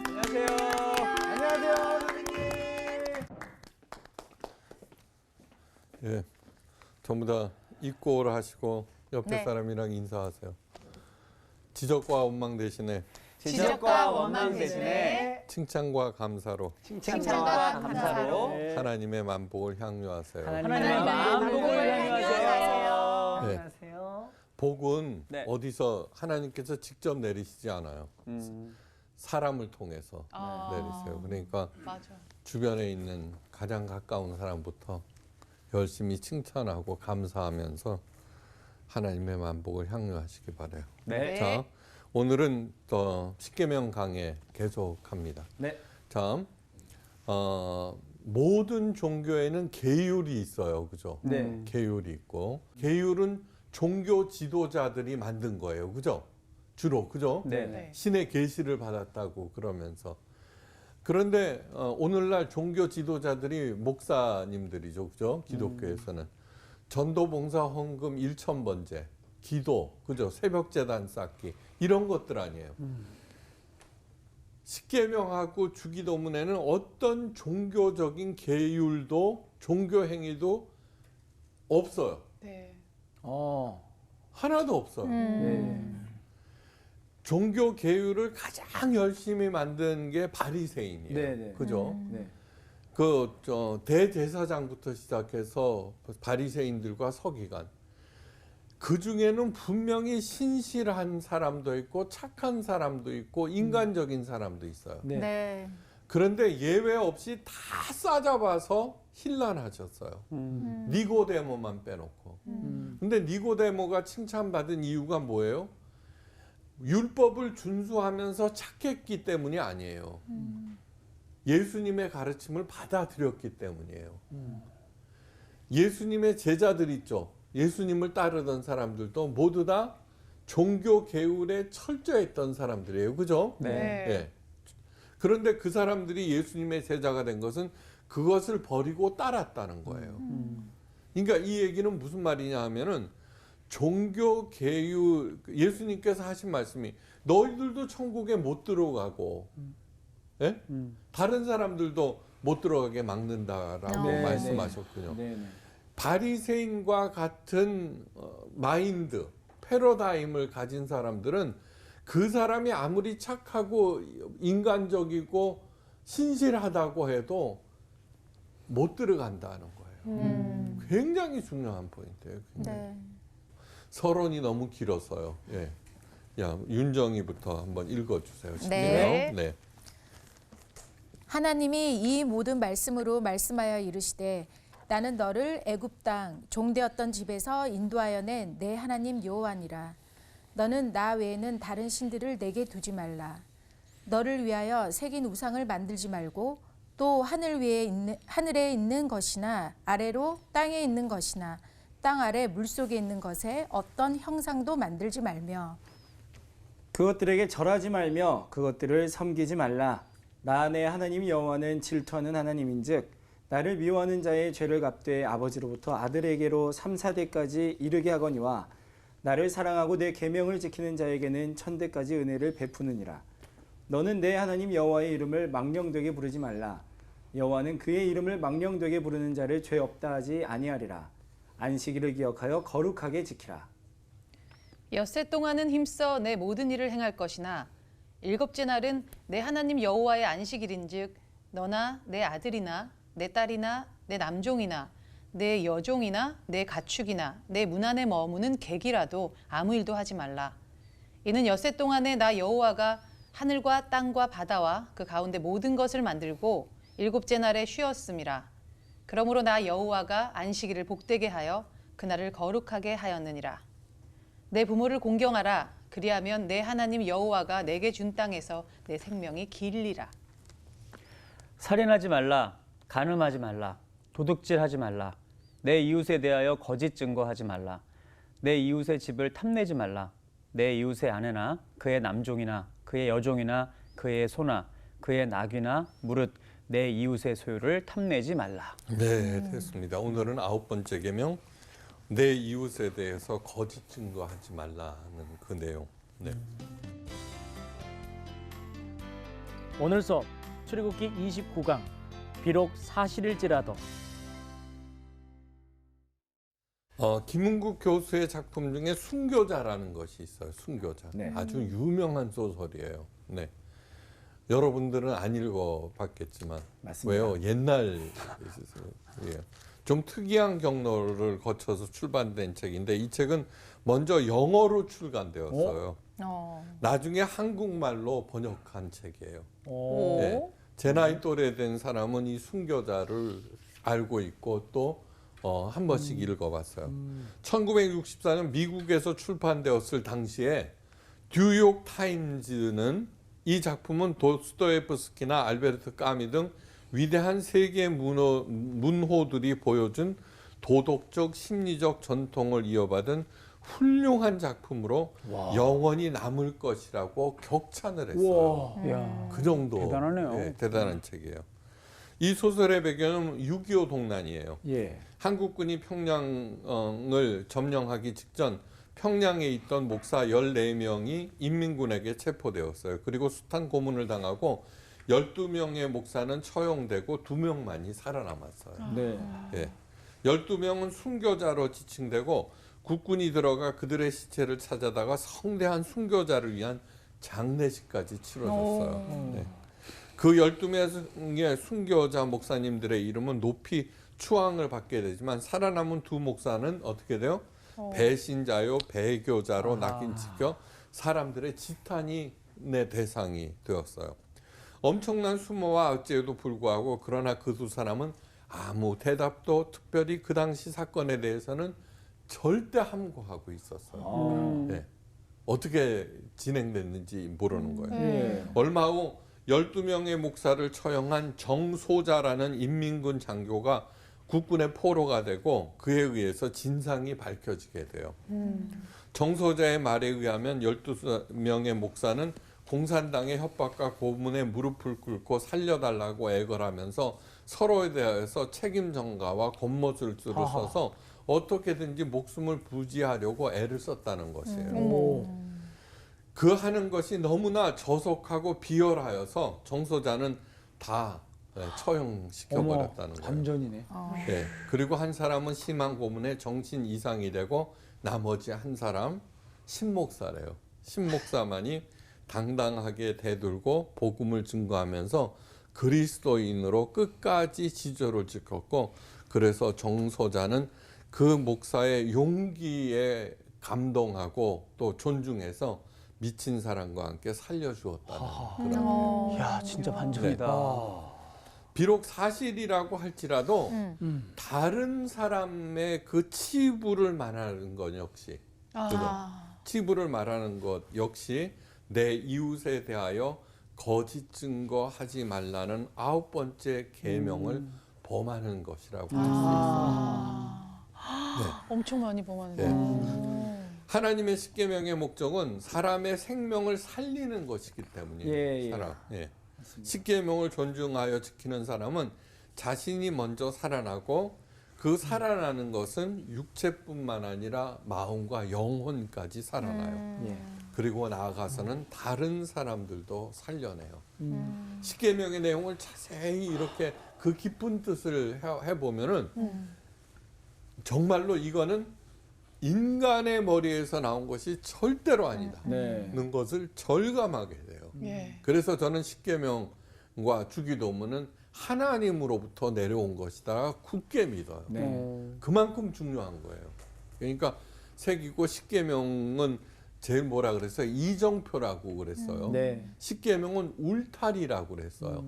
안녕하세요. 안녕하세요, 선생님. 예, 전부 다 입고를 하시고 옆에 네. 사람이랑 인사하세요. 지적과 원망 대신에 지적과 원망 대신에 칭찬과 감사로 칭찬과 감사로 하나님의 만복을 향유하세요. 하나님의 만복을 향유하세요. 네. 안녕하세요. 복은 네. 어디서 하나님께서 직접 내리시지 않아요. 사람을 통해서 아. 내리세요. 그러니까 맞아. 주변에 있는 가장 가까운 사람부터 열심히 칭찬하고 감사하면서 하나님의 만복을 향유하시기 바라요. 네. 자, 오늘은 또 십계명 강해 계속합니다. 네. 자, 모든 종교에는 계율이 있어요, 그죠? 네. 계율이 있고 계율은 종교 지도자들이 만든 거예요, 그죠? 주로, 그죠? 네. 네. 신의 계시를 받았다고 그러면서. 그런데 오늘날 종교 지도자들이 목사님들이죠, 그죠? 기독교에서는 전도봉사 헌금 1,000번제, 기도, 그죠? 새벽제단 쌓기 이런 것들 아니에요. 십계명하고 주기도문에는 어떤 종교적인 계율도 종교 행위도 없어요. 네. 하나도 없어요. 네. 종교 계율을 가장 열심히 만든 게 바리새인이에요. 네네. 그죠? 네. 대제사장부터 시작해서 바리새인들과 서기관. 그 중에는 분명히 신실한 사람도 있고 착한 사람도 있고 인간적인 사람도 있어요. 네. 네. 그런데 예외 없이 다 싸잡아서 힐난하셨어요. 니고데모만 빼놓고. 근데 니고데모가 칭찬받은 이유가 뭐예요? 율법을 준수하면서 착했기 때문이 아니에요. 예수님의 가르침을 받아들였기 때문이에요. 예수님의 제자들 있죠. 예수님을 따르던 사람들도 모두 다 종교 계율에 철저했던 사람들이에요. 그죠? 네. 예. 그런데 그 사람들이 예수님의 제자가 된 것은 그것을 버리고 따랐다는 거예요. 그러니까 이 얘기는 무슨 말이냐 하면은 종교 계율, 예수님께서 하신 말씀이 너희들도 천국에 못 들어가고 예? 다른 사람들도 못 들어가게 막는다라고 네, 말씀하셨군요. 네. 네. 바리새인과 같은 마인드, 패러다임을 가진 사람들은 그 사람이 아무리 착하고 인간적이고 신실하다고 해도 못 들어간다는 거예요. 굉장히 중요한 포인트예요. 굉장히. 네. 서론이 너무 길었어요. 예. 야, 윤정이부터 한번 읽어주세요. 네. 네. 하나님이 이 모든 말씀으로 말씀하여 이르시되 나는 너를 애굽 땅 종되었던 집에서 인도하여 낸 내 하나님 여호와니라. 너는 나 외에는 다른 신들을 내게 두지 말라. 너를 위하여 새긴 우상을 만들지 말고 또 하늘에 있는 것이나 아래로 땅에 있는 것이나 땅 아래 물속에 있는 것에 어떤 형상도 만들지 말며 그것들에게 절하지 말며 그것들을 섬기지 말라. 나 내 하나님 여호와는 질투하는 하나님인즉 나를 미워하는 자의 죄를 갚되 아버지로부터 아들에게로 3, 4대까지 이르게 하거니와 나를 사랑하고 내 계명을 지키는 자에게는 1000대까지 은혜를 베푸느니라. 너는 내 하나님 여호와의 이름을 망령되게 부르지 말라. 여호와는 그의 이름을 망령되게 부르는 자를 죄 없다 하지 아니하리라. 안식일을 기억하여 거룩하게 지키라. 엿새 동안은 힘써 내 모든 일을 행할 것이나 일곱째 날은 내 하나님 여호와의 안식일인즉 너나 내 아들이나 내 딸이나 내 남종이나 내 여종이나 내 가축이나 내 문 안에 머무는 객이라도 아무 일도 하지 말라. 이는 엿새 동안에 나 여호와가 하늘과 땅과 바다와 그 가운데 모든 것을 만들고 일곱째 날에 쉬었음이라. 그러므로 나 여호와가 안식일을 복되게 하여 그날을 거룩하게 하였느니라. 내 부모를 공경하라. 그리하면 내 하나님 여호와가 내게 준 땅에서 내 생명이 길리라. 살인하지 말라. 간음하지 말라. 도둑질하지 말라. 내 이웃에 대하여 거짓 증거하지 말라. 내 이웃의 집을 탐내지 말라. 내 이웃의 아내나 그의 남종이나 그의 여종이나 그의 소나 그의 낙이나 무릇 내 이웃의 소유를 탐내지 말라. 네, 됐습니다. 오늘은 9번째 계명, 내 이웃에 대해서 거짓 증거하지 말라는 그 내용. 네. 오늘 수업 출애굽기 29강 비록 사실일지라도. 김은국 교수의 작품 중에 순교자라는 것이 있어요. 순교자. 네. 아주 유명한 소설이에요. 네. 여러분들은 안 읽어봤겠지만 맞습니다. 왜요? 옛날 예. 좀 특이한 경로를 거쳐서 출간된 책인데 이 책은 먼저 영어로 출간되었어요. 나중에 한국말로 번역한 책이에요. 오. 네. 제 나이 또래 된 사람은 이 순교자를 알고 있고 또 한 번씩 읽어봤어요. 1964년 미국에서 출판되었을 당시에 뉴욕 타임즈는 이 작품은 도스토예프스키나 알베르트 까미 등 위대한 세계 문호들이 보여준 도덕적 심리적 전통을 이어받은 훌륭한 작품으로 영원히 남을 것이라고 격찬을 했어요. 야. 그 정도 대단하네요. 예, 대단한 책이에요. 이 소설의 배경은 6.25 동란이에요. 예. 한국군이 평양을 점령하기 직전 평양에 있던 목사 14명이 인민군에게 체포되었어요. 그리고 숱한 고문을 당하고 12명의 목사는 처형되고 2명만이 살아남았어요. 네. 예. 12명은 순교자로 지칭되고 국군이 들어가 그들의 시체를 찾아다가 성대한 순교자를 위한 장례식까지 치러졌어요. 네. 그 12명의 순교자 목사님들의 이름은 높이 추앙을 받게 되지만 살아남은 2 목사는 어떻게 돼요? 배신자요 배교자로 낙인 찍혀 사람들의 지탄의 대상이 되었어요. 엄청난 수모와 악재에도 불구하고 그러나 그 2 사람은 아무 대답도 특별히 그 당시 사건에 대해서는 절대 함구하고 있었어요. 네. 어떻게 진행됐는지 모르는 거예요. 예. 얼마 후 12명의 목사를 처형한 정소자라는 인민군 장교가 국군의 포로가 되고 그에 의해서 진상이 밝혀지게 돼요. 정소자의 말에 의하면 12명의 목사는 공산당의 협박과 고문에 무릎을 꿇고 살려달라고 애걸하면서 서로에 대해서 책임 전가와 겉멋을 써서 어떻게든지 목숨을 부지하려고 애를 썼다는 것이에요. 그 하는 것이 너무나 저속하고 비열하여서 정소자는 다 처형시켜버렸다는 거예요. 완전이네. 네. 그리고 한 사람은 심한 고문에 정신 이상이 되고 나머지 한 사람 신목사래요. 신목사만이 당당하게 대들고 복음을 증거하면서 그리스도인으로 끝까지 지조를 지켰고 그래서 정소자는 그 목사의 용기에 감동하고 또 존중해서 미친 사람과 함께 살려주었다는 그런 야, 진짜 반전이다. 비록 사실이라고 할지라도 다른 사람의 그 치부를 말하는 것 역시 치부를 말하는 것 역시 내 이웃에 대하여 거짓 증거하지 말라는 9번째 계명을 범하는 것이라고 할 수 있어요. 엄청 많이 범하는 네. 거예요. 하나님의 십계명의 목적은 사람의 생명을 살리는 것이기 때문이에요. 예, 예. 사람. 예. 십계명을 존중하여 지키는 사람은 자신이 먼저 살아나고 그 살아나는 것은 육체뿐만 아니라 마음과 영혼까지 살아나요. 예. 그리고 나아가서는 다른 사람들도 살려내요. 십계명의 내용을 자세히 이렇게 그 깊은 뜻을 해보면은 정말로 이거는 인간의 머리에서 나온 것이 절대로 아니다. 네. 는 것을 절감하게 돼요. 예. 그래서 저는 십계명과 주기도문은 하나님으로부터 내려온 것이다 굳게 믿어요. 네. 그만큼 중요한 거예요. 그러니까 새기고 십계명은 제일 뭐라 그랬어요? 이정표라고 그랬어요. 네. 십계명은 울타리라고 그랬어요.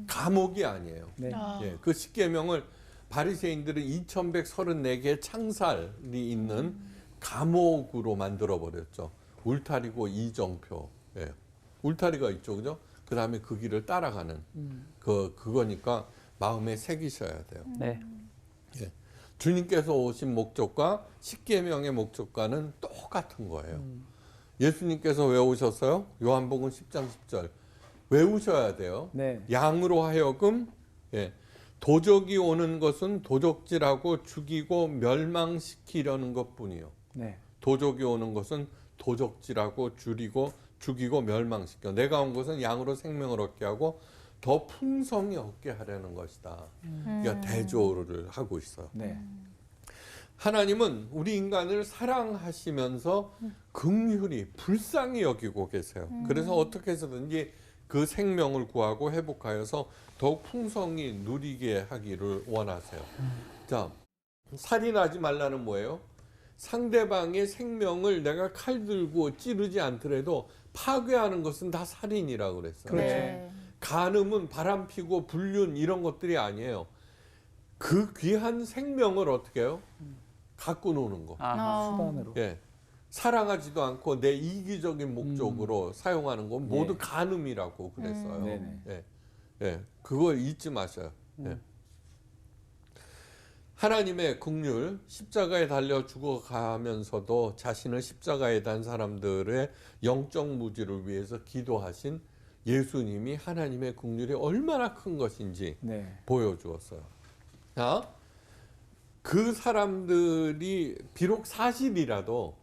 감옥이 아니에요. 네. 예, 그 십계명을 바리새인들은 2134개의 창살이 있는 감옥으로 만들어 버렸죠. 울타리고 이정표. 예. 울타리가 있죠, 그죠? 그 다음에 그 길을 따라가는 그거니까 마음에 새기셔야 돼요. 네. 예. 주님께서 오신 목적과 십계명의 목적과는 똑같은 거예요. 예수님께서 왜 오셨어요? 요한복음 10장 10절 외우셔야 돼요. 네. 양으로 하여금 도적이 오는 것은 도적질하고 죽이고 멸망시키려는 것뿐이요. 네. 도적이 오는 것은 도적질하고 줄이고 죽이고 멸망시켜. 내가 온 것은 양으로 생명을 얻게 하고 더 풍성히 얻게 하려는 것이다. 그러니까 대조를 하고 있어요. 네. 하나님은 우리 인간을 사랑하시면서 긍휼히 불쌍히 여기고 계세요. 그래서 어떻게 해서든지 그 생명을 구하고 회복하여서 더욱 풍성히 누리게 하기를 원하세요. 자, 살인하지 말라는 뭐예요? 상대방의 생명을 내가 칼 들고 찌르지 않더라도 파괴하는 것은 다 살인이라고 그랬어요. 그렇죠. 네. 간음은 바람 피고 불륜 이런 것들이 아니에요. 그 귀한 생명을 어떻게 해요? 갖고 노는 거. 아하. 수단으로. 예. 사랑하지도 않고 내 이기적인 목적으로 사용하는 건 모두 예. 간음이라고 그랬어요. 네네. 예. 예. 그걸 잊지 마셔요. 예. 하나님의 긍휼, 십자가에 달려 죽어가면서도 자신을 십자가에 단 사람들의 영적 무지를 위해서 기도하신 예수님이 하나님의 긍휼이 얼마나 큰 것인지 네. 보여주었어요. 자, 그 사람들이 비록 사실이라도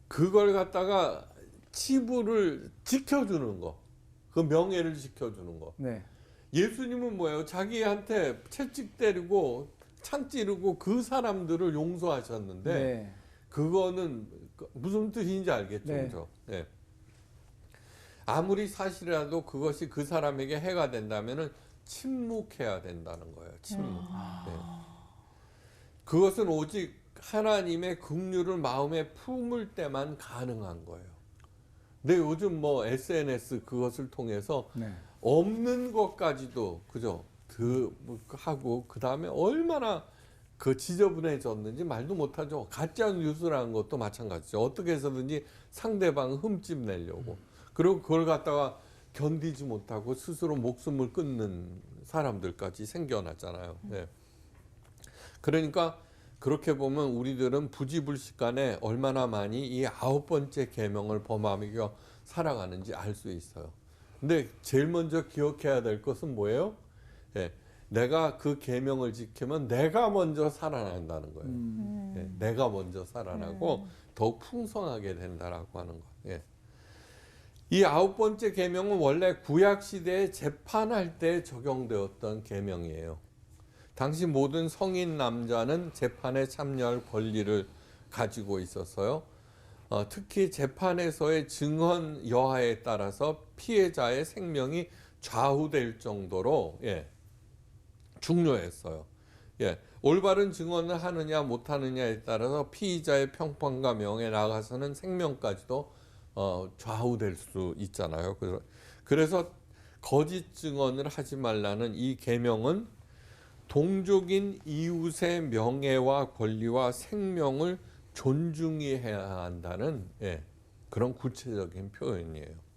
그걸 갖다가 치부를 지켜주는 거, 그 명예를 지켜주는 거. 네. 예수님은 뭐예요? 자기한테 채찍 때리고 창 찌르고 그 사람들을 용서하셨는데 네. 그거는 무슨 뜻인지 알겠죠? 네. 그죠? 네. 아무리 사실이라도 그것이 그 사람에게 해가 된다면은 침묵해야 된다는 거예요. 침묵. 네. 그것은 오직 하나님의 긍휼을 마음에 품을 때만 가능한 거예요. 근데 요즘 뭐 SNS 그것을 통해서 네. 없는 것까지도 그죠? 하고 그 다음에 얼마나 그 지저분해졌는지 말도 못하죠. 가짜 뉴스라는 것도 마찬가지죠. 어떻게 해서든지 상대방을 흠집 내려고. 그리고 그걸 갖다가 견디지 못하고 스스로 목숨을 끊는 사람들까지 생겨났잖아요. 네. 그러니까 그렇게 보면 우리들은 부지불식간에 얼마나 많이 이 9번째 계명을 범하며 살아가는지 알 수 있어요. 근데 제일 먼저 기억해야 될 것은 뭐예요? 예, 내가 그 계명을 지키면 내가 먼저 살아난다는 거예요. 예, 내가 먼저 살아나고 더욱 풍성하게 된다라고 하는 거. 예. 이 9번째 계명은 원래 구약 시대에 재판할 때 적용되었던 계명이에요. 당시 모든 성인 남자는 재판에 참여할 권리를 가지고 있었어요. 특히 재판에서의 증언 여하에 따라서 피해자의 생명이 좌우될 정도로 중요했어요. 올바른 증언을 하느냐 못하느냐에 따라서 피의자의 평판과 명예에 나아가서는 생명까지도 좌우될 수 있잖아요. 그래서 거짓 증언을 하지 말라는 이 계명은 동족인 이웃의 명예와 권리와 생명을 존중히 해야 한다는 그런 구체적인 표현이에요.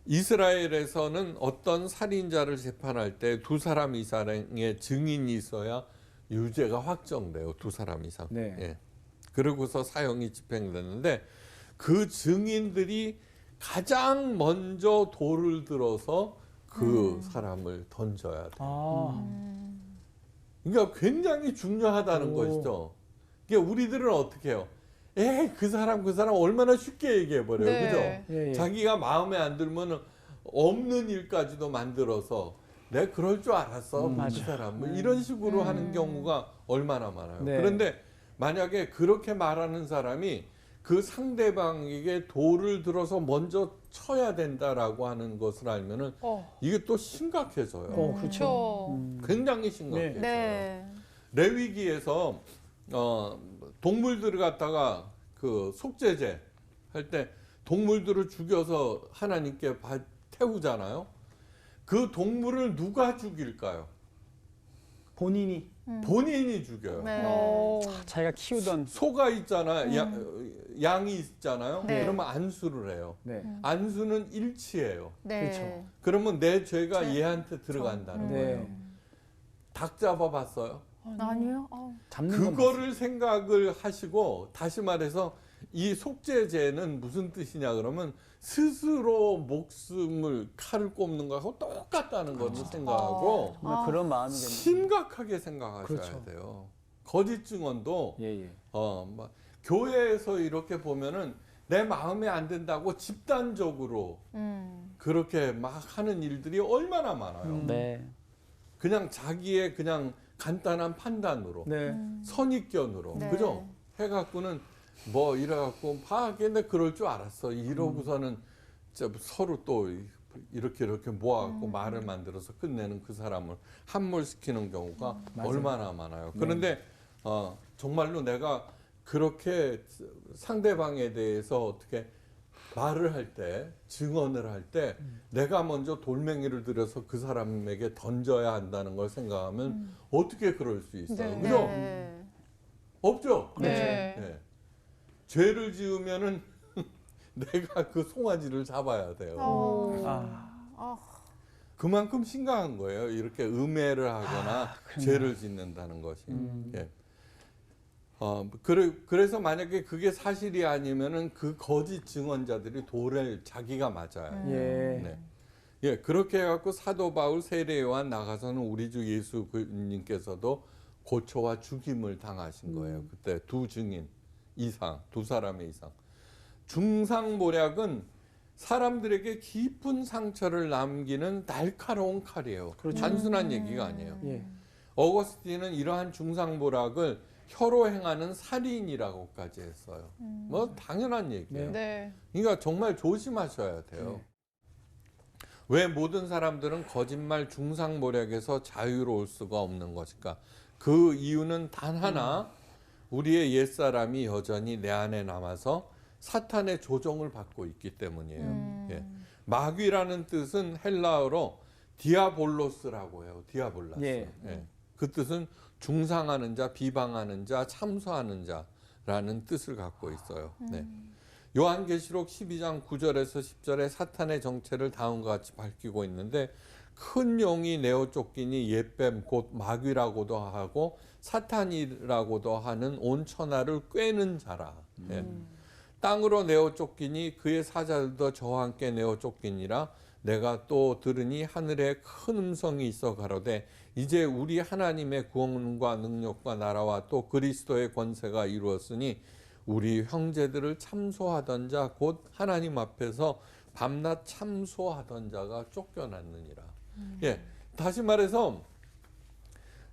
이스라엘에서는 어떤 살인자를 재판할 때 2사람 이상의 증인이 있어야 유죄가 확정돼요. 2사람 이상. 네. 그러고서 사형이 집행되는데 그 증인들이 가장 먼저 돌을 들어서 그 사람을 던져야 돼요. 아. 그러니까 굉장히 중요하다는 것이죠. 그러니까 우리들은 어떻게 해요? 그 사람 얼마나 쉽게 얘기해 버려요. 네. 그죠? 예, 예. 자기가 마음에 안 들면 없는 일까지도 만들어서 내가 그럴 줄 알았어. 그 사람을 이런 식으로 하는 경우가 얼마나 많아요. 네. 그런데 만약에 그렇게 말하는 사람이 그 상대방에게 돌을 들어서 먼저 쳐야 된다라고 하는 것을 알면은 이게 또 심각해져요. 그렇죠. 굉장히 심각해져요. 네. 레위기에서 동물들을 갖다가 그 속죄제 할 때 동물들을 죽여서 하나님께 태우잖아요. 그 동물을 누가 죽일까요? 본인이 본인이 죽여요. 네. 자기가 키우던 소가 있잖아, 양이 있잖아요. 네. 그러면 안수를 해요. 네. 안수는 일치예요. 네. 그렇죠. 그러면 내 죄가 얘한테 들어간다는 네. 거예요. 닭 잡아봤어요? 아니요. 잡는 건 그거를 생각을 하시고 다시 말해서 이 속죄죄는 무슨 뜻이냐 그러면 스스로 목숨을 칼을 꼽는 거하고 똑같다는 것을 생각하고 정말 그런 마음이겠네요. 심각하게 생각하셔야 그렇죠. 돼요. 거짓 증언도 예, 예. 막 교회에서 이렇게 보면은 내 마음에 안 든다고 집단적으로 그렇게 막 하는 일들이 얼마나 많아요. 네. 그냥 자기의 그냥 간단한 판단으로 네. 선입견으로 네. 그죠? 해갖고는 뭐 이래갖고 근데 그럴 줄 알았어. 이러고서는 진짜 서로 또 이렇게 모아갖고 말을 만들어서 끝내는 그 사람을 함몰시키는 경우가 얼마나 많아요. 그런데 정말로 내가 그렇게 상대방에 대해서 어떻게 말을 할 때, 증언을 할 때 내가 먼저 돌멩이를 들여서 그 사람에게 던져야 한다는 걸 생각하면 어떻게 그럴 수 있어요? 네. 그죠? 네. 없죠? 네. 네. 죄를 지으면은 내가 그 송아지를 잡아야 돼요. 그만큼 심각한 거예요. 이렇게 음해를 하거나 죄를 짓는다는 것이. 예. 그래서 만약에 그게 사실이 아니면은 그 거짓 증언자들이 돌을 자기가 맞아요. 예. 네. 예, 그렇게 해갖고 사도 바울, 세례 요한 나가서는 우리 주 예수님께서도 고초와 죽임을 당하신 거예요. 그때 두 증인 이상, 두 사람의 이상. 중상모략은 사람들에게 깊은 상처를 남기는 날카로운 칼이에요. 단순한 얘기가 아니에요. 예. 어거스틴은 이러한 중상모략을 혀로 행하는 살인이라고까지 했어요. 뭐 당연한 얘기예요. 네. 그러니까 정말 조심하셔야 돼요. 왜 모든 사람들은 거짓말 중상모략에서 자유로울 수가 없는 것일까? 그 이유는 단 하나, 우리의 옛사람이 여전히 내 안에 남아서 사탄의 조종을 받고 있기 때문이에요. 예. 마귀라는 뜻은 헬라어로 디아볼로스라고 해요. 디아볼라스. 예. 예. 그 뜻은 중상하는 자, 비방하는 자, 참소하는 자라는 뜻을 갖고 있어요. 네. 요한계시록 12장 9절에서 10절에 사탄의 정체를 다음과 같이 밝히고 있는데, 큰 용이 내어 쫓기니 옛뱀 곧 마귀라고도 하고 사탄이라고도 하는 온 천하를 꿰는 자라. 예. 땅으로 내어 쫓기니 그의 사자들도 저와 함께 내어 쫓기니라. 내가 또 들으니 하늘에 큰 음성이 있어 가로되 이제 우리 하나님의 구원과 능력과 나라와 또 그리스도의 권세가 이루었으니 우리 형제들을 참소하던 자 곧 하나님 앞에서 밤낮 참소하던 자가 쫓겨났느니라. 예, 다시 말해서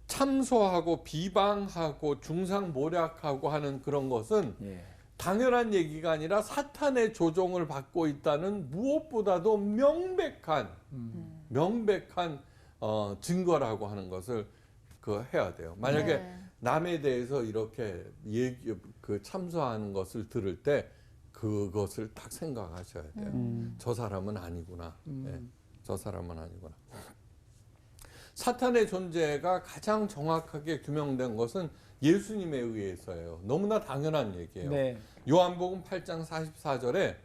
참소하고 비방하고 중상모략하고 하는 그런 것은 예. 당연한 얘기가 아니라 사탄의 조종을 받고 있다는 무엇보다도 명백한 증거라고 하는 것을 해야 돼요. 만약에 네. 남에 대해서 이렇게 참소하는 것을 들을 때 그것을 딱 생각하셔야 돼요. 저 사람은 아니구나. 네, 저 사람은 아니구나. 사탄의 존재가 가장 정확하게 규명된 것은 예수님에 의해서예요. 너무나 당연한 얘기예요. 네. 요한복음 8장 44절에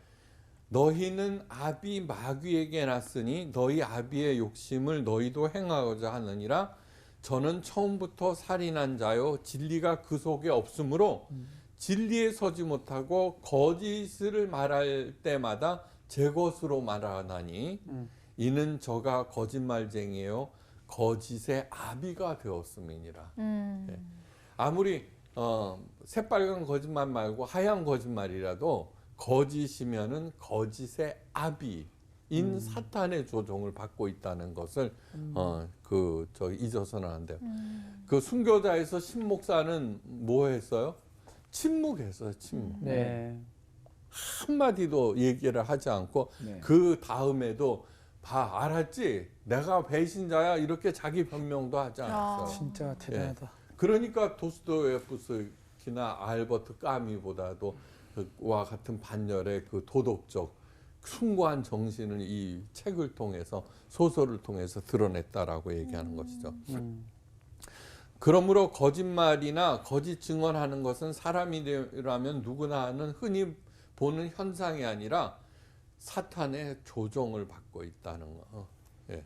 너희는 아비 마귀에게 났으니 너희 아비의 욕심을 너희도 행하고자 하느니라. 저는 처음부터 살인한 자요 진리가 그 속에 없으므로 진리에 서지 못하고 거짓을 말할 때마다 제 것으로 말하나니 이는 저가 거짓말쟁이요 거짓의 아비가 되었음이니라. 예. 아무리 새빨간 거짓말 말고 하얀 거짓말이라도 거짓이면은 거짓의 아비인 사탄의 조종을 받고 있다는 것을 잊어서는 안 돼요. 그 순교자에서 신목사는 뭐 했어요? 침묵했어요. 침묵. 네. 한마디도 얘기를 하지 않고 네. 그 다음에도 알았지? 내가 배신자야 이렇게 자기 변명도 하지 않았어요. 진짜 대단하다. 그러니까 도스토예프스키나 알버트 까미보다도 그와 같은 반열의 그 도덕적 숭고한 정신을 이 책을 통해서 소설을 통해서 드러냈다라고 얘기하는 것이죠. 그러므로 거짓말이나 거짓 증언하는 것은 사람이라면 누구나 하는 흔히 보는 현상이 아니라 사탄의 조종을 받고 있다는 거, 예.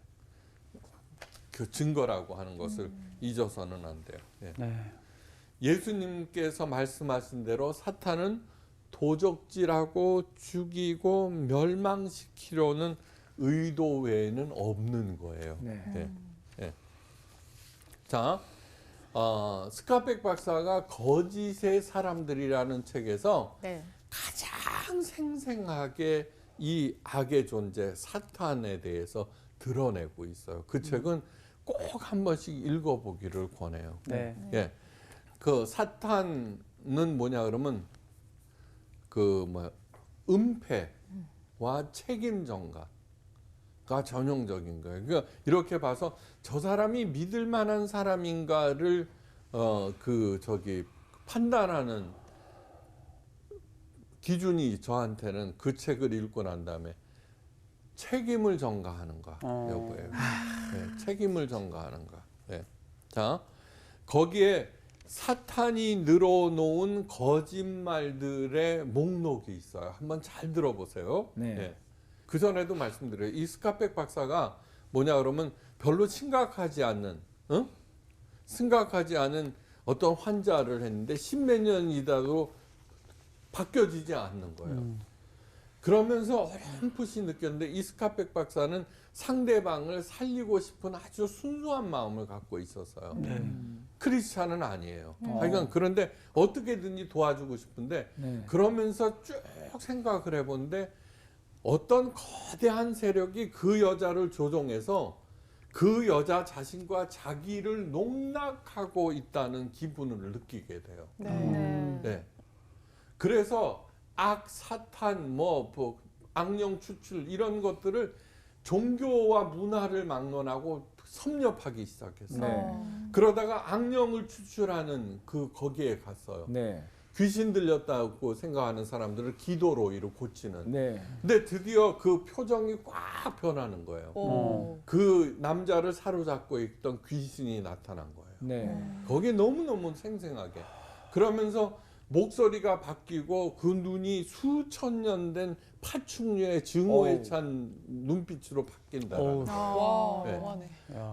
그 증거라고 하는 것을 잊어서는 안 돼요. 예. 네. 예수님께서 말씀하신 대로 사탄은 도적질하고 죽이고 멸망시키려는 의도 외에는 없는 거예요. 네. 예. 예. 자, 스카펙 박사가 거짓의 사람들이라는 책에서 네. 가장 가장 생생하게 이 악의 존재 사탄에 대해서 드러내고 있어요. 그 책은 꼭 한 번씩 읽어보기를 권해요. 네. 예, 그 사탄은 뭐냐 그러면 은폐와 책임 전가가 전형적인 거예요. 그러니까 이렇게 봐서 저 사람이 믿을 만한 사람인가를 판단하는 기준이 저한테는 그 책을 읽고 난 다음에 책임을 전가하는가 여부예요. 네, 책임을 전가하는가. 네. 자, 거기에 사탄이 늘어놓은 거짓말들의 목록이 있어요. 한번 잘 들어보세요. 네. 네. 그 전에도 말씀드려요. 이 스카펙 박사가 뭐냐 그러면 별로 심각하지 않는 어떤 환자를 했는데 십몇 년이다도 바뀌어지지 않는 거예요. 그러면서 어렴풋이 느꼈는데 이 스카펙 박사는 상대방을 살리고 싶은 아주 순수한 마음을 갖고 있었어요. 크리스찬은 아니에요. 하여간 그런데 어떻게든지 도와주고 싶은데 네. 그러면서 쭉 생각을 해보는데 어떤 거대한 세력이 그 여자를 조종해서 그 여자 자신과 자기를 농락하고 있다는 기분을 느끼게 돼요. 네. 그래서 악, 사탄, 악령 추출 이런 것들을 종교와 문화를 막론하고 섭렵하기 시작했어요. 네. 그러다가 악령을 추출하는 거기에 갔어요. 네. 귀신 들렸다고 생각하는 사람들을 기도로 이루 고치는. 네. 근데 드디어 그 표정이 꽉 변하는 거예요. 오. 그 남자를 사로잡고 있던 귀신이 나타난 거예요. 네. 거기 너무너무 생생하게. 그러면서 목소리가 바뀌고 그 눈이 수천 년 된 파충류의 증오에 찬 눈빛으로 바뀐다라는 거예요. 와, 네. 너무하네.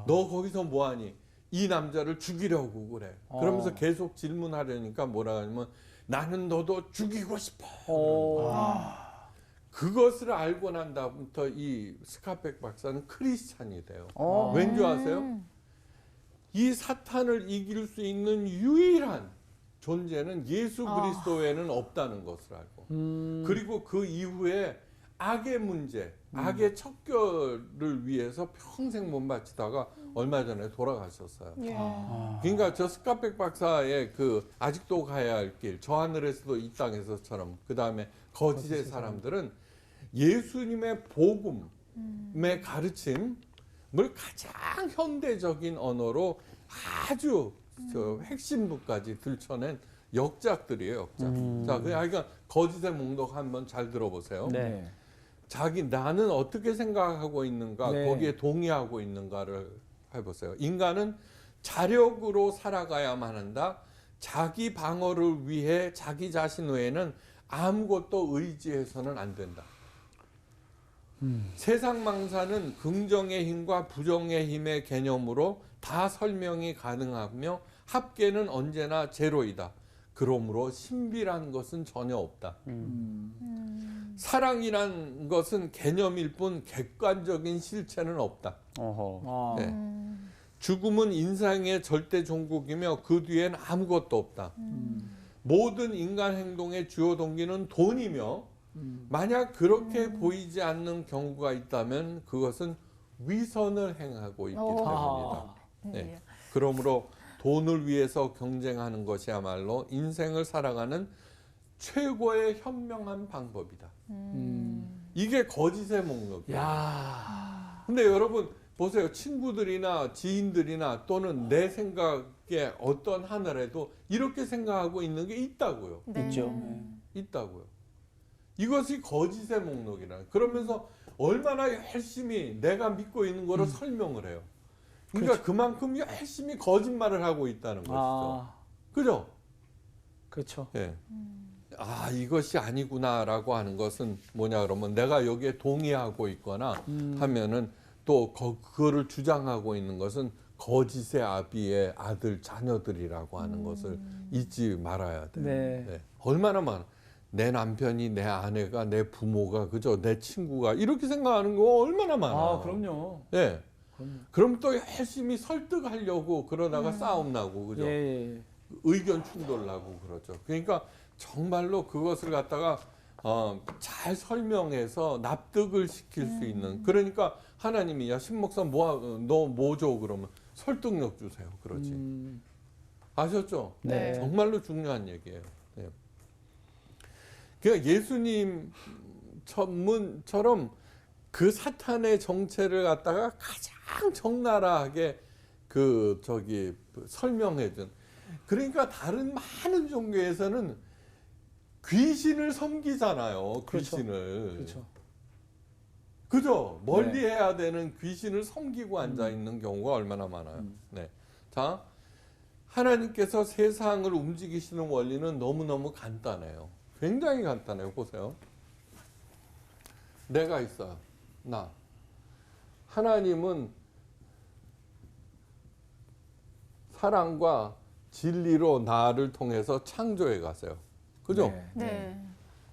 너 거기서 뭐하니? 이 남자를 죽이려고 그래. 그러면서 계속 질문하려니까 뭐라 하냐면 나는 너도 죽이고 싶어. 그것을 알고 난 다음부터 이 스카펙 박사는 크리스찬이 돼요. 왠지 아세요? 이 사탄을 이길 수 있는 유일한 존재는 예수 그리스도 외에는 없다는 것을 알고 그리고 그 이후에 악의 문제, 악의 척결을 위해서 평생 못 바치다가 얼마 전에 돌아가셨어요. 그러니까 저 스카펙 박사의 아직도 가야 할 길, 저 하늘에서도 이 땅에서처럼 그 다음에 거짓의 사람들은 예수님의 복음의 가르침을 가장 현대적인 언어로 아주 핵심부까지 들춰낸 역작들이에요, 역작. 자, 그러니까 거짓의 목록 한번 잘 들어보세요. 네. 나는 어떻게 생각하고 있는가, 네. 거기에 동의하고 있는가를 해보세요. 인간은 자력으로 살아가야만 한다. 자기 방어를 위해 자기 자신 외에는 아무것도 의지해서는 안 된다. 세상 망사는 긍정의 힘과 부정의 힘의 개념으로 다 설명이 가능하며 합계는 언제나 제로이다. 그러므로 신비란 것은 전혀 없다. 사랑이란 것은 개념일 뿐 객관적인 실체는 없다. 어허. 네. 죽음은 인생의 절대 종국이며 그 뒤엔 아무것도 없다. 모든 인간 행동의 주요 동기는 돈이며 만약 그렇게 보이지 않는 경우가 있다면 그것은 위선을 행하고 있기 때문이다. 네. 그러므로 돈을 위해서 경쟁하는 것이야말로 인생을 살아가는 최고의 현명한 방법이다. 이게 거짓의 목록이야. 근데 여러분 보세요. 친구들이나 지인들이나 또는 내 생각에 어떤 하늘에도 이렇게 생각하고 있는 게 있다고요. 있죠. 있다고요. 이것이 거짓의 목록이라. 그러면서 얼마나 열심히 내가 믿고 있는 거를 설명을 해요. 그러니까 그만큼 열심히 거짓말을 하고 있다는 것이죠. 그죠? 그렇죠. 예. 이것이 아니구나라고 하는 것은 뭐냐 그러면 내가 여기에 동의하고 있거나 하면은 또 그거를 주장하고 있는 것은 거짓의 아비의 아들 자녀들이라고 하는 것을 잊지 말아야 돼요. 네. 네. 얼마나 많아. 내 남편이, 내 아내가, 내 부모가, 그죠? 내 친구가 이렇게 생각하는 거 얼마나 많아. 그럼요. 네. 그럼 또 열심히 설득하려고 그러다가 싸움 나고, 그죠? 예. 의견 충돌 나고 그러죠. 그러니까 정말로 그것을 갖다가 잘 설명해서 납득을 시킬 수 있는. 그러니까 하나님이 야 신목사 너 뭐 줘 그러면 설득력 주세요. 그렇지. 아셨죠? 네. 정말로 중요한 얘기예요. 네. 그러니까 예수님처럼 그 사탄의 정체를 갖다가 가장 적나라하게 설명해준. 그러니까 다른 많은 종교에서는 귀신을 섬기잖아요. 그렇죠. 귀신을. 그렇죠. 그죠? 멀리 해야 되는 귀신을 섬기고 앉아 있는 경우가 얼마나 많아요. 네. 자, 하나님께서 세상을 움직이시는 원리는 너무너무 간단해요. 굉장히 간단해요. 보세요. 내가 있어요. 나. 하나님은 사랑과 진리로 나를 통해서 창조해 가세요. 그죠? 네.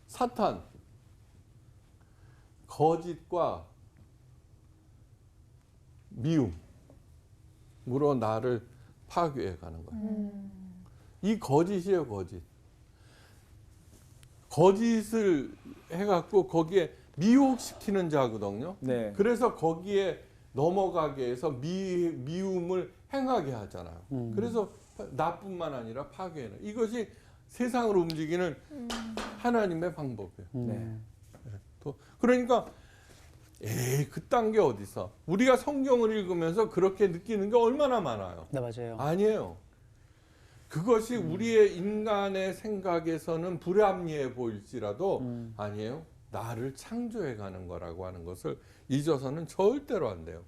사탄, 거짓과 미움으로 나를 파괴해 가는 거예요. 이 거짓이에요, 거짓. 거짓을 해갖고 거기에 미혹시키는 자거든요. 네. 그래서 거기에 넘어가게 해서 미움을 행하게 하잖아요. 그래서 나뿐만 아니라 파괴는 이것이 세상을 움직이는 하나님의 방법이에요. 네. 그러니까 그딴 게 어디 있어? 우리가 성경을 읽으면서 그렇게 느끼는 게 얼마나 많아요. 네, 맞아요. 아니에요. 그것이 우리의 인간의 생각에서는 불합리해 보일지라도 아니에요. 나를 창조해가는 거라고 하는 것을 잊어서는 절대로 안 돼요.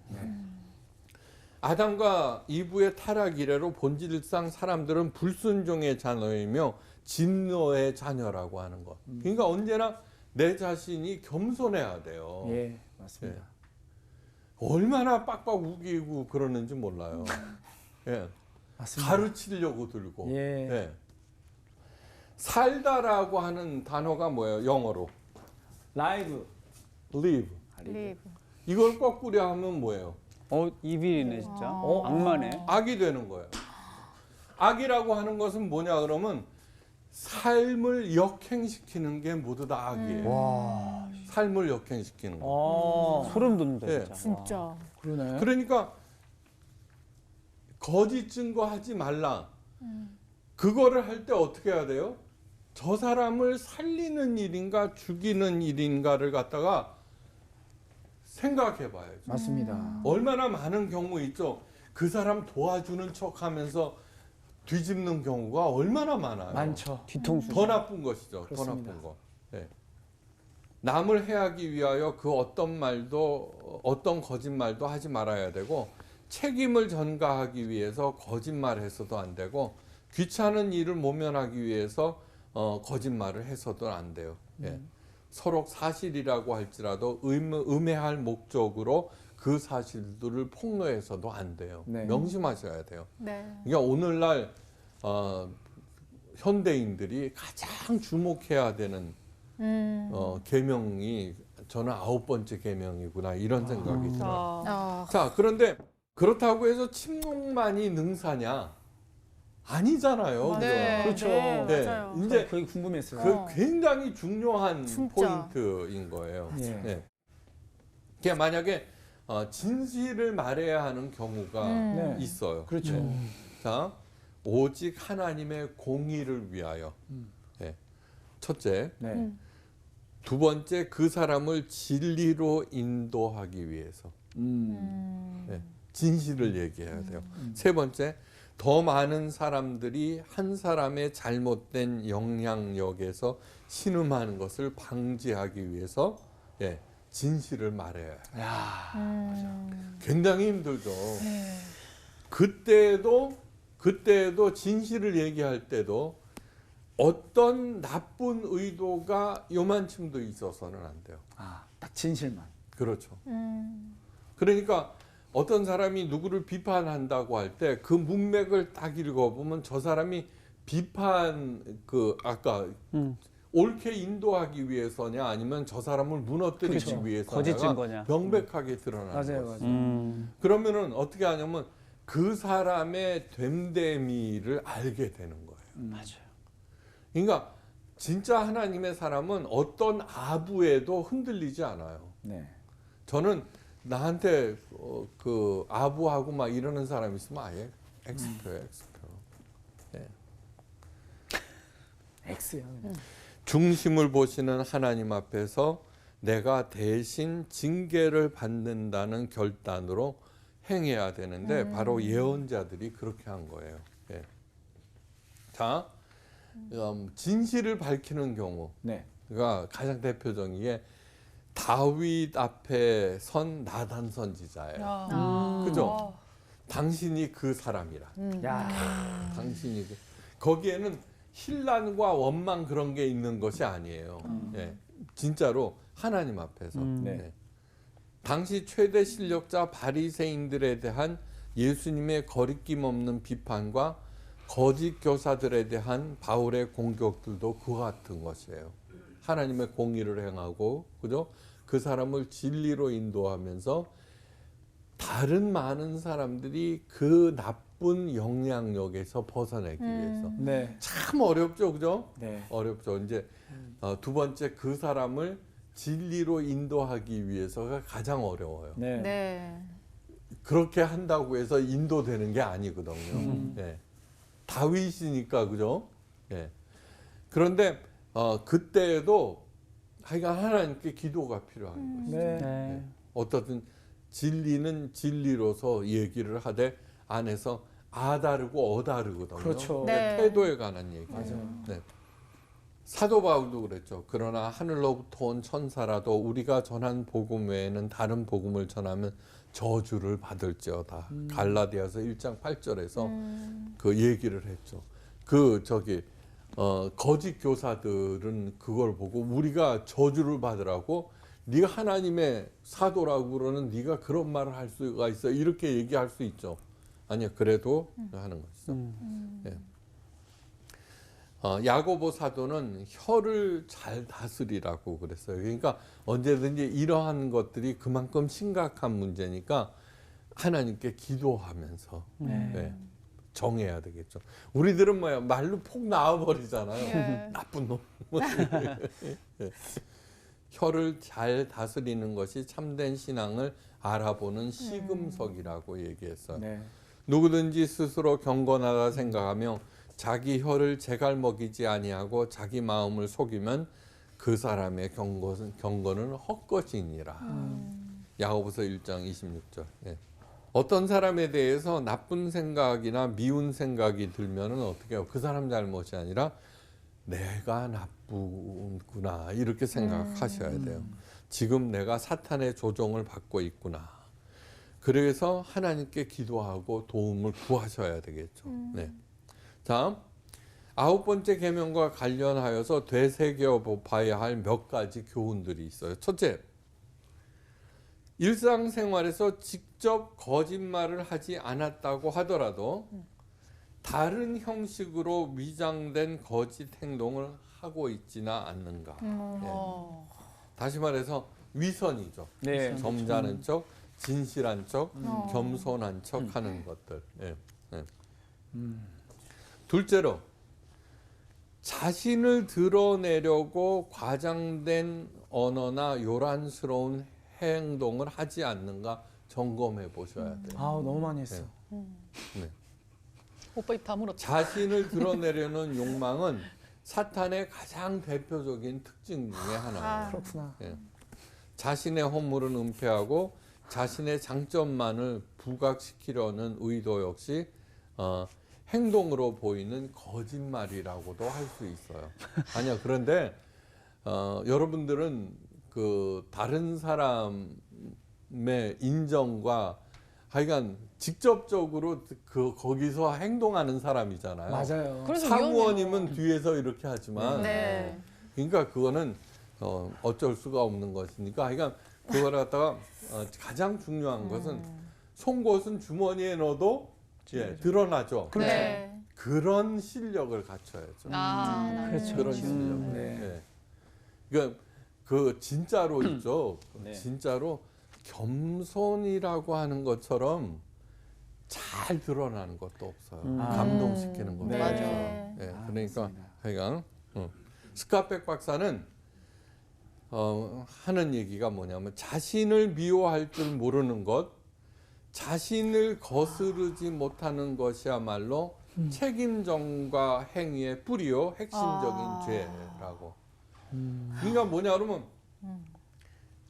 아담과 이브의 타락 이래로 본질상 사람들은 불순종의 자녀이며 진노의 자녀라고 하는 것. 그러니까 언제나 내 자신이 겸손해야 돼요. 예, 맞습니다. 얼마나 빡빡 우기고 그러는지 몰라요. 예. 맞습니다. 가르치려고 들고. 예. 예. 살다라고 하는 단어가 뭐예요? 영어로. 라이브. live. 리브. 이걸 거꾸로 하면 뭐예요? 이빌이네 진짜. 어. 악마네. 악이 되는 거예요. 악이라고 하는 것은 뭐냐 그러면 삶을 역행시키는 게 모두 다 악이에요. 삶을 역행시키는 거. 소름 돋는다 네. 진짜. 진짜. 그러네. 그러니까 거짓 증거하지 말라. 그거를 할 때 어떻게 해야 돼요? 저 사람을 살리는 일인가 죽이는 일인가를 갖다가 생각해 봐야죠. 맞습니다. 얼마나 많은 경우 있죠. 그 사람 도와주는 척하면서 뒤집는 경우가 얼마나 많아요. 많죠. 뒤통수. 더 나쁜 것이죠. 그렇습니다. 더 나쁜 거. 네. 남을 해하기 위하여 그 어떤 말도 어떤 거짓말도 하지 말아야 되고 책임을 전가하기 위해서 거짓말해서도 안 되고 귀찮은 일을 모면하기 위해서 거짓말을 해서도 안 돼요. 예. 서로 사실이라고 할지라도 음해할 목적으로 그 사실들을 폭로해서도 안 돼요. 네. 명심하셔야 돼요. 네. 그러니까 오늘날 현대인들이 가장 주목해야 되는 계명이 저는 9번째 계명이구나 이런 생각이 들어요. 자, 그런데 그렇다고 해서 침묵만이 능사냐? 아니잖아요. 네. 그렇죠. 네. 맞아요. 이제 그게 궁금했어요. 그 굉장히 중요한 진짜. 포인트인 거예요. 예. 네. 그냥 만약에 진실을 말해야 하는 경우가 네. 있어요. 그렇죠. 자, 오직 하나님의 공의를 위하여. 네. 첫째, 네. 두 번째 그 사람을 진리로 인도하기 위해서. 네. 진실을 얘기해야 돼요. 세 번째, 더 많은 사람들이 한 사람의 잘못된 영향력에서 신음하는 것을 방지하기 위해서 예, 진실을 말해야 해요. 굉장히 힘들죠. 그때도 진실을 얘기할 때도 어떤 나쁜 의도가 요만큼도 있어서는 안 돼요. 딱 진실만. 그렇죠. 그러니까 어떤 사람이 누구를 비판한다고 할 때 그 문맥을 딱 읽어보면 저 사람이 비판 아까 옳게 인도하기 위해서냐 아니면 저 사람을 무너뜨리기 그렇죠. 위해서냐가 거짓 증거냐. 명백하게 드러나는 맞아요, 거죠. 맞아요. 그러면은 어떻게 하냐면 그 사람의 됨됨이를 알게 되는 거예요. 맞아요. 그러니까 진짜 하나님의 사람은 어떤 아부에도 흔들리지 않아요. 네. 저는 나한테 그 아부하고 막 이러는 사람 있으면 아예 엑스표예요, 엑스표. 네. X요. 중심을 보시는 하나님 앞에서 내가 대신 징계를 받는다는 결단으로 행해야 되는데 바로 예언자들이 그렇게 한 거예요. 예. 자, 진실을 밝히는 경우가 네. 가장 대표적인 게 다윗 앞에 선 나단 선지자예요. 그죠? 당신이 그 사람이라. 야. 당신이 거기에는 신란과 원망 그런 게 있는 것이 아니에요. 예. 진짜로 하나님 앞에서. 네. 예. 당시 최대 실력자 바리새인들에 대한 예수님의 거리낌 없는 비판과 거짓 교사들에 대한 바울의 공격들도 그와 같은 것이에요. 하나님의 공의를 행하고, 그죠? 그 사람을 진리로 인도하면서 다른 많은 사람들이 그 나쁜 영향력에서 벗어나기 위해서. 네. 참 어렵죠, 그죠? 네. 어렵죠. 이제 두 번째 그 사람을 진리로 인도하기 위해서가 가장 어려워요. 네. 네. 그렇게 한다고 해서 인도되는 게 아니거든요. 예. 다윗이니까 그죠? 예. 그런데 그때에도 하여간 하나님께 기도가 필요한 것이죠. 네. 네. 어떻든 진리는 진리로서 얘기를 하되 안에서 아다르고 어다르거든요. 그렇죠. 네. 태도에 관한 얘기예요. 맞아요. 네. 사도 바울도 그랬죠. 그러나 하늘로부터 온 천사라도 우리가 전한 복음 외에는 다른 복음을 전하면 저주를 받을지어다. 갈라디아서 1장 8절에서 그 얘기를 했죠. 거짓 교사들은 그걸 보고 우리가 저주를 받으라고 네가 하나님의 사도라고 그러는 네가 그런 말을 할 수가 있어. 이렇게 얘기할 수 있죠. 아니요. 그래도 하는 것이죠. 예. 야고보 사도는 혀를 잘 다스리라고 그랬어요. 그러니까 언제든지 이러한 것들이 그만큼 심각한 문제니까 하나님께 기도하면서 네, 정해야 되겠죠. 우리들은 뭐야 말로 폭 나와버리잖아요. 예. 나쁜 놈. 네. 혀를 잘 다스리는 것이 참된 신앙을 알아보는 시금석이라고 얘기했어요. 네. 누구든지 스스로 경건하다 생각하며 자기 혀를 제갈먹이지 아니하고 자기 마음을 속이면 그 사람의 경건은 헛것이니라. 야고보서 1장 26절. 예. 어떤 사람에 대해서 나쁜 생각이나 미운 생각이 들면은 어떻게 해요? 그 사람 잘못이 아니라 내가 나쁘구나 이렇게 생각하셔야 돼요. 지금 내가 사탄의 조종을 받고 있구나. 그래서 하나님께 기도하고 도움을 구하셔야 되겠죠. 네. 자, 9번째 계명과 관련하여서 되새겨 봐야 할 몇 가지 교훈들이 있어요. 첫째, 일상생활에서 직접 거짓말을 하지 않았다고 하더라도 다른 형식으로 위장된 거짓 행동을 하고 있지는 않는가. 다시 말해서 위선이죠. 네. 점잖은 척, 진실한 척, 겸손한 척 하는 것들. 예. 예. 둘째로 자신을 드러내려고 과장된 언어나 요란스러운 행동을 하지 않는가 점검해 보셔야 돼요. 아, 너무 많이 했어. 네. 오빠 입 다물었다. 자신을 드러내려는 욕망은 사탄의 가장 대표적인 특징 중에 하나예요. 그렇구나. 예. 자신의 허물은 은폐하고 자신의 장점만을 부각시키려는 의도 역시 행동으로 보이는 거짓말이라고도 할 수 있어요. 아니요. 그런데 여러분들은 그 다른 사람의 인정과 하여간 직접적으로 거기서 행동하는 사람이잖아요. 맞아요. 그래서 사무원이면 뒤에서 이렇게 하지만 네. 그러니까 그거는 어쩔 수가 없는 것이니까 하여간 그걸 갖다가 가장 중요한 것은 송곳은 주머니에 넣어도 예, 드러나죠. 그렇죠. 네. 그런 실력을 갖춰야죠. 아, 그렇죠. 그런 실력. 네. 예. 그러니까 그 진짜로 있죠. 네. 진짜로 겸손이라고 하는 것처럼 잘 드러나는 것도 없어요. 감동시키는 것도 네. 없어요. 맞아요. 예, 아, 그러니까 맞습니다. 하여간 스카백 박사는 하는 얘기가 뭐냐면 자신을 미워할 줄 모르는 것, 자신을 거스르지 못하는 것이야말로 책임정과 행위의 뿌리요 핵심적인 죄라고. 그러니까 뭐냐 그러면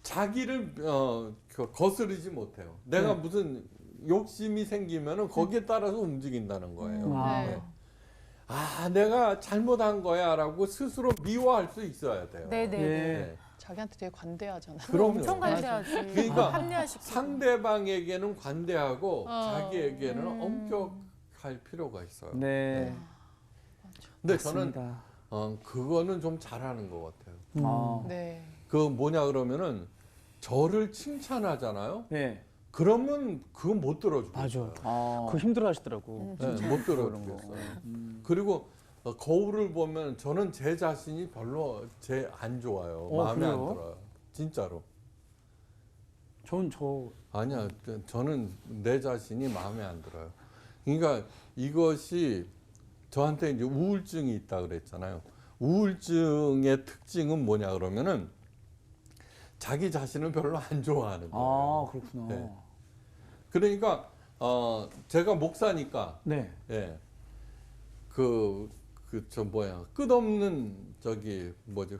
자기를 거스르지 못해요. 내가 무슨 욕심이 생기면은 거기에 따라서 움직인다는 거예요. 네. 아, 내가 잘못한 거야라고 스스로 미워할 수 있어야 돼요. 네네. 네. 자기한테 되게 관대하잖아. 그럼요. 엄청 관대하지. 그러니까 합리화시키고. 상대방에게는 관대하고 자기에게는 엄격할 필요가 있어요. 네. 근데 저는 맞습니다. 그거는 좀 잘하는 것 같아요. 네. 그 뭐냐 그러면은 저를 칭찬하잖아요. 네. 그러면 그건 못 들어주겠어요. 그거 힘들어 하시더라고. 네, 못 들어주겠어요. 그리고 거울을 보면 저는 제 자신이 별로 안 좋아요. 마음에 안 그래요? 들어요. 진짜로. 저 아니야, 저는 내 자신이 마음에 안 들어요. 그러니까 이것이 저한테 이제 우울증이 있다 그랬잖아요. 우울증의 특징은 뭐냐 그러면은 자기 자신을 별로 안 좋아하는 거예요. 그렇구나. 네. 그러니까 제가 목사니까 네. 예. 끝없는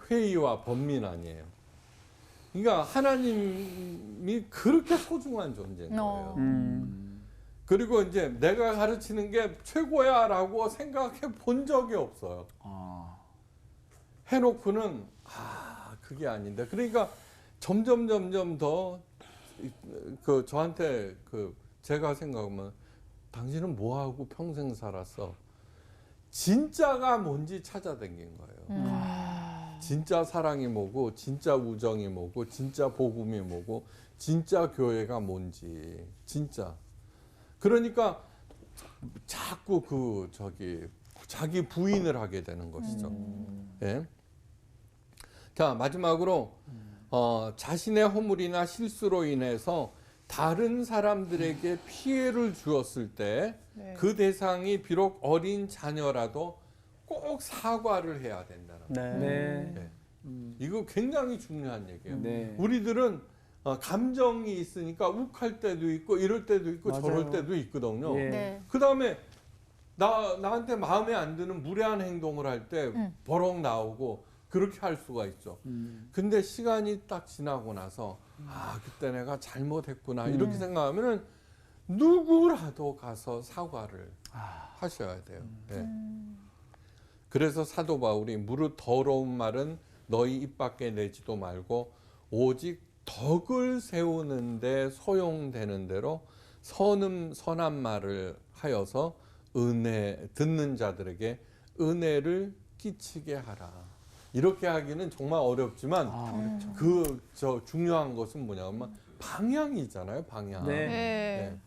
회의와 법민 아니에요. 그러니까 하나님이 그렇게 소중한 존재인 거예요. 그리고 이제 내가 가르치는 게 최고야라고 생각해 본 적이 없어요. 해놓고는 그게 아닌데. 그러니까 점점 더 저한테 제가 생각하면 당신은 뭐 하고 평생 살았어? 진짜가 뭔지 찾아다닌 거예요. 진짜 사랑이 뭐고, 진짜 우정이 뭐고, 진짜 복음이 뭐고, 진짜 교회가 뭔지, 진짜. 그러니까 자꾸 자기 부인을 하게 되는 것이죠. 예. 자, 마지막으로 자신의 허물이나 실수로 인해서 다른 사람들에게 피해를 주었을 때 그 대상이 비록 어린 자녀라도 꼭 사과를 해야 된다는 거예요. 네. 이거 굉장히 중요한 얘기예요. 네. 우리들은 감정이 있으니까 욱할 때도 있고 이럴 때도 있고 맞아요. 저럴 때도 있거든요. 예. 네. 그다음에 나한테 마음에 안 드는 무례한 행동을 할 때 버럭 나오고 그렇게 할 수가 있죠. 근데 시간이 딱 지나고 나서 그때 내가 잘못했구나 이렇게 생각하면은 누구라도 가서 사과를 하셔야 돼요. 네. 그래서 사도 바울이 무릇 더러운 말은 너희 입 밖에 내지도 말고 오직 덕을 세우는데 소용되는 대로 선한 말을 하여서 듣는 자들에게 은혜를 끼치게 하라. 이렇게 하기는 정말 어렵지만 중요한 것은 뭐냐면 방향이잖아요. 방향. 네. 네.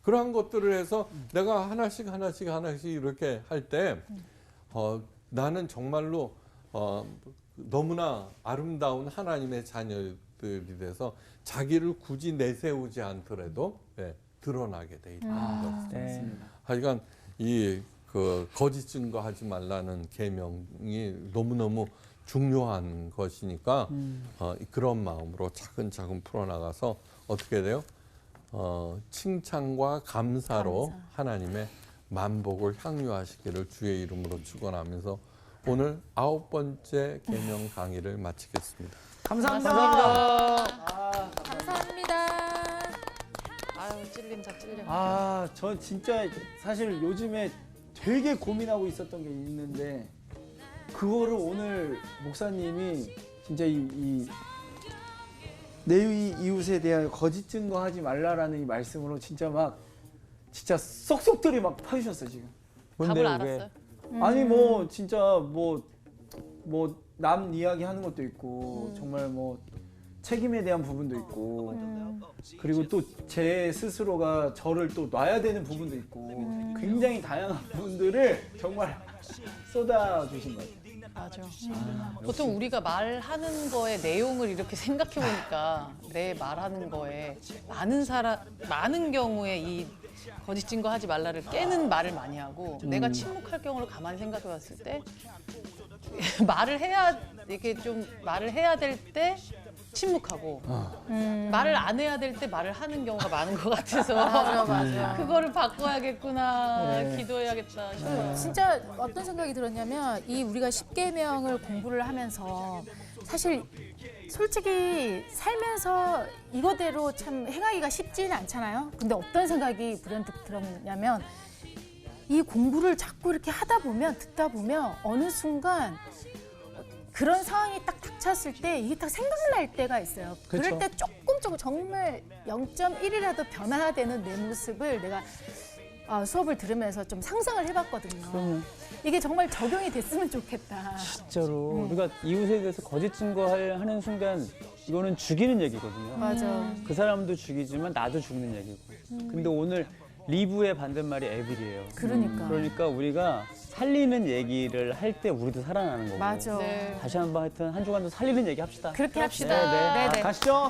그러한 것들을 해서 내가 하나씩 이렇게 할 때 나는 정말로 너무나 아름다운 하나님의 자녀들이 돼서 자기를 굳이 내세우지 않더라도 드러나게 돼 있다는 것. 네. 하여간 거짓 증거하지 말라는 계명이 너무너무 중요한 것이니까 그런 마음으로 차근차근 풀어나가서 어떻게 돼요? 칭찬과 감사로 하나님의 만복을 향유하시기를 주의 이름으로 축원하면서 오늘 9번째 계명 강의를 마치겠습니다. 감사합니다. 감사합니다. 아유, 찔려. 저 진짜 사실 요즘에 되게 고민하고 있었던 게 있는데 그거를 오늘 목사님이 진짜 내 이웃에 대하여 거짓 증거하지 말라라는 이 말씀으로 진짜 쏙쏙들이 막 파주셨어요 지금. 답을 알았어요. 아니 뭐 진짜 남 이야기 하는 것도 있고 정말 책임에 대한 부분도 있고 그리고 또 제 스스로가 저를 또 놔야 되는 부분도 있고 굉장히 다양한 부분들을 정말 쏟아주신 것 같아요. 맞아. 보통 우리가 말하는 거의 내용을 이렇게 생각해 보니까 내 말하는 거에 많은 경우에 이 거짓 증거하지 말라를 깨는 말을 많이 하고 내가 침묵할 경우를 가만히 생각해 봤을 때 말을 해야 이렇게 좀 말을 해야 될 때 침묵하고 말을 안 해야 될 때 말을 하는 경우가 많은 것 같아서 맞아. 그거를 바꿔야겠구나 네. 기도해야겠다 싶어요. 진짜 어떤 생각이 들었냐면 이 우리가 십계명을 공부를 하면서 사실 솔직히 살면서 이거대로 참 행하기가 쉽지는 않잖아요. 근데 어떤 생각이 불현듯 들었냐면 이 공부를 자꾸 이렇게 하다 보면 듣다 보면 어느 순간 그런 상황이 딱 닥쳤을 때 이게 딱 생각날 때가 있어요. 그럴 때 조금 정말 0.1이라도 변화되는 내 모습을 내가 수업을 들으면서 좀 상상을 해봤거든요. 이게 정말 적용이 됐으면 좋겠다. 진짜로 우리가 이웃에 대해서 거짓 증거하는 순간 이거는 죽이는 얘기거든요. 맞아. 그 사람도 죽이지만 나도 죽는 얘기고. 근데 오늘 리브의 반대말이 에빌이에요. 그러니까 우리가 살리는 얘기를 할 때 우리도 살아나는 거고. 맞아. 네. 다시 한번 하여튼 한 주간도 살리는 얘기 합시다. 그렇게 합시다. 네네. 가시죠.